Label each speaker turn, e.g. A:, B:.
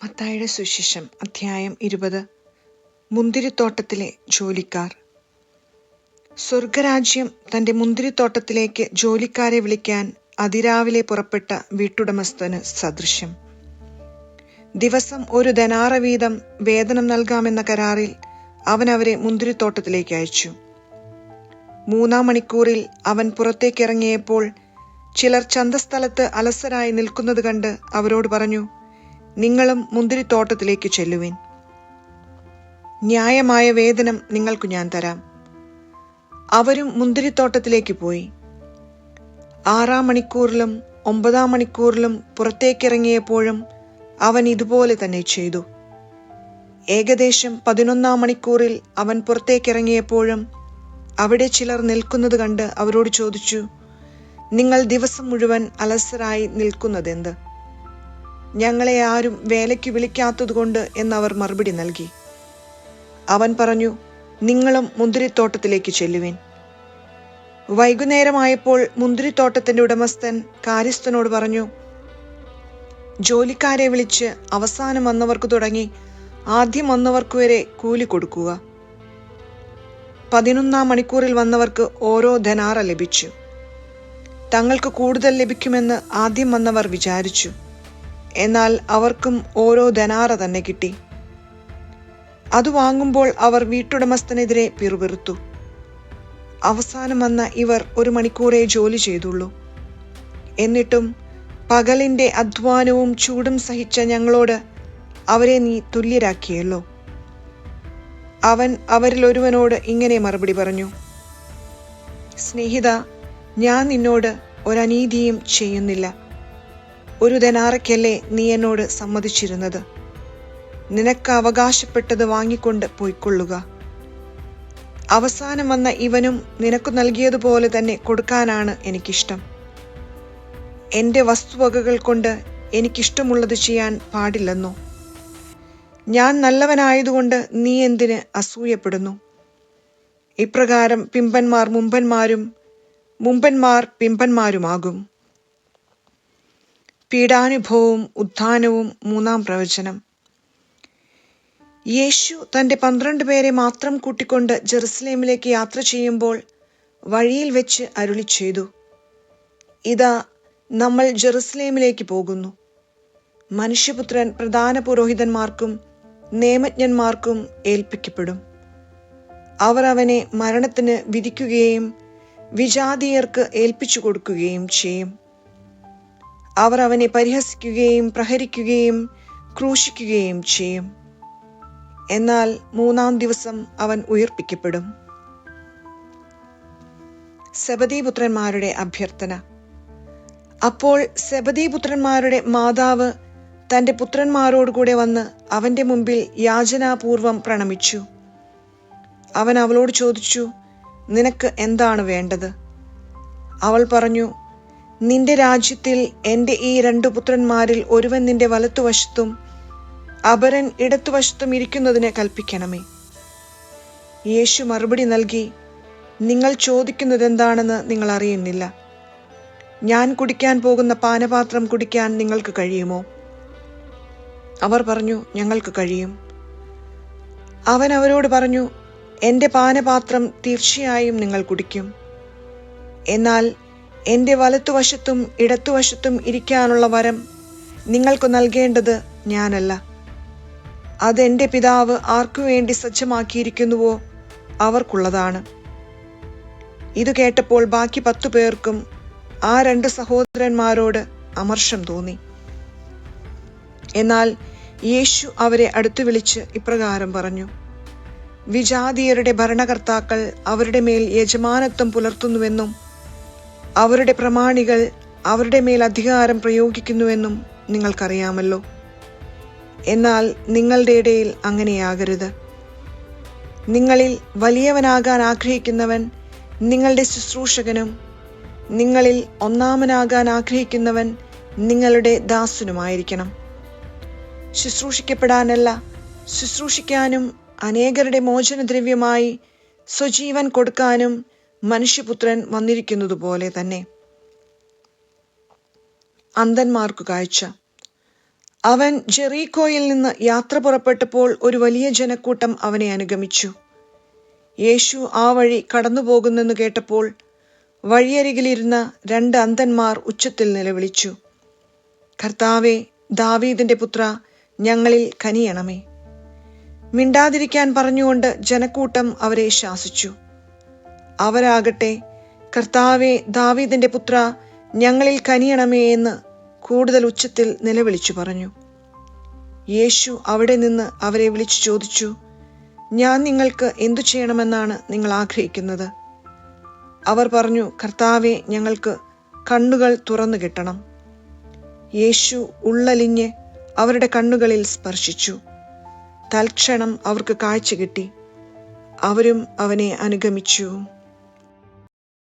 A: മത്തായിയുടെ സുവിശേഷം അധ്യായം 20. മുന്തിരിത്തോട്ടത്തിലെ ജോലിക്കാർ. സ്വർഗരാജ്യം തന്റെ മുന്തിരിത്തോട്ടത്തിലേക്ക് ജോലിക്കാരെ വിളിക്കാൻ അതിരാവിലെ പുറപ്പെട്ട വീട്ടുടമസ്ഥന് സദൃശ്യം. ദിവസം 1 ദനാറ വീതം വേതനം നൽകാമെന്ന കരാറിൽ അവൻ അവരെ മുന്തിരിത്തോട്ടത്തിലേക്ക് അയച്ചു. 3-ാം മണിക്കൂറിൽ അവൻ പുറത്തേക്കിറങ്ങിയപ്പോൾ ചിലർ ചന്തസ്ഥലത്ത് അലസരായി നിൽക്കുന്നത് കണ്ട് അവരോട് പറഞ്ഞു, നിങ്ങളും മുന്തിരിത്തോട്ടത്തിലേക്ക് ചെല്ലുവിൻ. ന്യായമായ വേതനം നിങ്ങൾക്കു ഞാൻ തരാം. അവരും മുന്തിരിത്തോട്ടത്തിലേക്ക് പോയി. 6-ാം മണിക്കൂറിലും 9-ാം മണിക്കൂറിലും പുറത്തേക്കിറങ്ങിയപ്പോഴും അവൻ ഇതുപോലെ തന്നെ ചെയ്തു. ഏകദേശം 11-ാം മണിക്കൂറിൽ അവൻ പുറത്തേക്കിറങ്ങിയപ്പോഴും അവിടെ ചിലർ നിൽക്കുന്നത് കണ്ട് അവരോട് ചോദിച്ചു, നിങ്ങൾ ദിവസം മുഴുവൻ അലസരായി നിൽക്കുന്നതെന്ത്? ഞങ്ങളെ ആരും വേലയ്ക്ക് വിളിക്കാത്തതുകൊണ്ട് എന്നവർ മറുപടി നൽകി. അവൻ പറഞ്ഞു, നിങ്ങളും മുന്തിരിത്തോട്ടത്തിലേക്ക് ചെല്ലുവിൻ. വൈകുന്നേരമായപ്പോൾ മുന്തിരിത്തോട്ടത്തിന്റെ ഉടമസ്ഥൻ കാര്യസ്ഥനോട് പറഞ്ഞു, ജോലിക്കാരെ വിളിച്ച് അവസാനം വന്നവർക്ക് തുടങ്ങി ആദ്യം വന്നവർക്ക് വരെ കൂലി കൊടുക്കുക. 11-ാം മണിക്കൂറിൽ വന്നവർക്ക് ഓരോ ധനാറ ലഭിച്ചു. തങ്ങൾക്ക് കൂടുതൽ ലഭിക്കുമെന്ന് ആദ്യം വന്നവർ വിചാരിച്ചു. എന്നാൽ അവർക്കും ഓരോ ധനാറ തന്നെ കിട്ടി. അത് വാങ്ങുമ്പോൾ അവർ വീട്ടുടമസ്ഥനെതിരെ പിറുപിറുത്തു. അവസാനം വന്ന ഇവർ 1 മണിക്കൂറേ ജോലി ചെയ്തുള്ളൂ. എന്നിട്ടും പകലിന്റെ അധ്വാനവും ചൂടും സഹിച്ച ഞങ്ങളോട് അവരെ നീ തുല്യരാക്കിയല്ലോ. അവൻ അവരിൽ ഒരുവനോട് ഇങ്ങനെ മറുപടി പറഞ്ഞു, സ്നേഹിത, ഞാൻ നിന്നോട് ഒരനീതിയും ചെയ്യുന്നില്ല. 1 ദനാറയ്ക്കല്ലേ നീ എന്നോട് സമ്മതിച്ചിരുന്നത്? നിനക്ക് അവകാശപ്പെട്ടത് വാങ്ങിക്കൊണ്ട് പോയിക്കൊള്ളുക. അവസാനം വന്ന ഇവനും നിനക്ക് നൽകിയതുപോലെ തന്നെ കൊടുക്കാനാണ് എനിക്കിഷ്ടം. എൻ്റെ വസ്തുവകകൾ കൊണ്ട് എനിക്കിഷ്ടമുള്ളത് ചെയ്യാൻ പാടില്ലെന്നോ? ഞാൻ നല്ലവനായതുകൊണ്ട് നീ എന്തിന് അസൂയപ്പെടുന്നു? ഇപ്രകാരം പിമ്പന്മാർ മുമ്പന്മാരും മുമ്പന്മാർ പിമ്പന്മാരുമാകും. പീഡാനുഭവവും ഉത്ഥാനവും 3-ാം പ്രവചനം. യേശു തന്റെ 12 പേരെ മാത്രം കൂട്ടിക്കൊണ്ട് ജെറുസലേമിലേക്ക് യാത്ര ചെയ്യുമ്പോൾ വഴിയിൽ വെച്ച് അരുളി ചെയ്തു, ഇതാ നമ്മൾ ജെറുസലേമിലേക്ക് പോകുന്നു. മനുഷ്യപുത്രൻ പ്രധാന പുരോഹിതന്മാർക്കും നിയമജ്ഞന്മാർക്കും ഏൽപ്പിക്കപ്പെടും. അവർ അവനെ മരണത്തിന് വിധിക്കുകയും വിജാതീയർക്ക് ഏൽപ്പിച്ചു കൊടുക്കുകയും ചെയ്യും. അവർ അവനെ പരിഹസിക്കുകയും പ്രഹരിക്കുകയും ക്രൂശിക്കുകയും ചെയ്യും. എന്നാൽ 3-ാം ദിവസം അവൻ ഉയിർപ്പിക്കപ്പെടും. സെബദീപുത്രന്മാരുടെ അഭ്യർത്ഥന. അപ്പോൾ സെബദീപുത്രന്മാരുടെ മാതാവ് തന്റെ പുത്രന്മാരോടുകൂടെ വന്ന് അവന്റെ മുമ്പിൽ യാചനാപൂർവം പ്രണമിച്ചു. അവൻ അവളോട് ചോദിച്ചു, നിനക്ക് എന്താണ് വേണ്ടത്? അവൾ പറഞ്ഞു, നിന്റെ രാജ്യത്തിൽ എൻ്റെ ഈ 2 പുത്രന്മാരിൽ ഒരുവൻ നിന്റെ വലത്തുവശത്തും അപരൻ ഇടത്തുവശത്തും ഇരിക്കുന്നതിന് കൽപ്പിക്കണമേ. യേശു മറുപടി നൽകി, നിങ്ങൾ ചോദിക്കുന്നതെന്താണെന്ന് നിങ്ങൾ അറിയുന്നില്ല. ഞാൻ കുടിക്കാൻ പോകുന്ന പാനപാത്രം കുടിക്കാൻ നിങ്ങൾക്ക് കഴിയുമോ? അവർ പറഞ്ഞു, ഞങ്ങൾക്ക് കഴിയും. അവൻ അവരോട് പറഞ്ഞു, എൻ്റെ പാനപാത്രം തീർച്ചയായും നിങ്ങൾ കുടിക്കും. എന്നാൽ എൻ്റെ വലത്തുവശത്തും ഇടത്തുവശത്തും ഇരിക്കാനുള്ള വരം നിങ്ങൾക്ക് നൽകേണ്ടത് ഞാനല്ല. അതെൻ്റെ പിതാവ് ആർക്കുവേണ്ടി സജ്ജമാക്കിയിരിക്കുന്നുവോ അവർക്കുള്ളതാണ്. ഇത് കേട്ടപ്പോൾ ബാക്കി 10 പേർക്കും ആ 2 സഹോദരന്മാരോട് അമർഷം തോന്നി. എന്നാൽ യേശു അവരെ അടുത്തു വിളിച്ച് ഇപ്രകാരം പറഞ്ഞു, വിജാതീയരുടെ ഭരണകർത്താക്കൾ അവരുടെ മേൽ യജമാനത്വം പുലർത്തുന്നുവെന്നും അവരുടെ പ്രമാണികൾ അവരുടെ മേൽ അധികാരം പ്രയോഗിക്കുന്നുവെന്നും നിങ്ങൾക്കറിയാമല്ലോ. എന്നാൽ നിങ്ങളുടെ ഇടയിൽ അങ്ങനെയാകരുത്. നിങ്ങളിൽ വലിയവനാകാൻ ആഗ്രഹിക്കുന്നവൻ നിങ്ങളുടെ ശുശ്രൂഷകനും നിങ്ങളിൽ ഒന്നാമനാകാൻ ആഗ്രഹിക്കുന്നവൻ നിങ്ങളുടെ ദാസനുമായിരിക്കണം. ശുശ്രൂഷിക്കപ്പെടാനല്ല, ശുശ്രൂഷിക്കാനും അനേകരുടെ മോചനദ്രവ്യമായി സ്വജീവൻ കൊടുക്കാനും മനുഷ്യപുത്രൻ വന്നിരിക്കുന്നതുപോലെ തന്നെ. അന്ധന്മാർക്കു കാഴ്ച. അവൻ ജെറീക്കോയിൽ നിന്ന് യാത്ര പുറപ്പെട്ടപ്പോൾ ഒരു വലിയ ജനക്കൂട്ടം അവനെ അനുഗമിച്ചു. യേശു ആ വഴി കടന്നുപോകുന്നെന്ന് കേട്ടപ്പോൾ വഴിയരികിലിരുന്ന 2 അന്ധന്മാർ ഉച്ചത്തിൽ നിലവിളിച്ചു, കർത്താവേ, ദാവീദിന്റെ പുത്രാ, ഞങ്ങളിൽ കനിയണമേ. മിണ്ടാതിരിക്കാൻ പറഞ്ഞുകൊണ്ട് ജനക്കൂട്ടം അവരെ ശാസിച്ചു. അവരാകട്ടെ, കർത്താവേ, ദാവീദിന്റെ പുത്രാ, ഞങ്ങളിൽ കനിയണമേ എന്ന് കൂടുതൽ ഉച്ചത്തിൽ നിലവിളിച്ചു പറഞ്ഞു. യേശു അവിടെ നിന്ന് അവരെ വിളിച്ചു ചോദിച്ചു, ഞാൻ നിങ്ങൾക്ക് എന്തു ചെയ്യണമെന്നാണ് നിങ്ങൾ ആഗ്രഹിക്കുന്നത്? അവർ പറഞ്ഞു, കർത്താവേ, ഞങ്ങൾക്ക് കണ്ണുകൾ തുറന്നു കിട്ടണം. യേശു ഉള്ളലിഞ്ഞ് അവരുടെ കണ്ണുകളിൽ സ്പർശിച്ചു. തൽക്ഷണം അവർക്ക് കാഴ്ച കിട്ടി. അവരും അവനെ അനുഗമിച്ചു.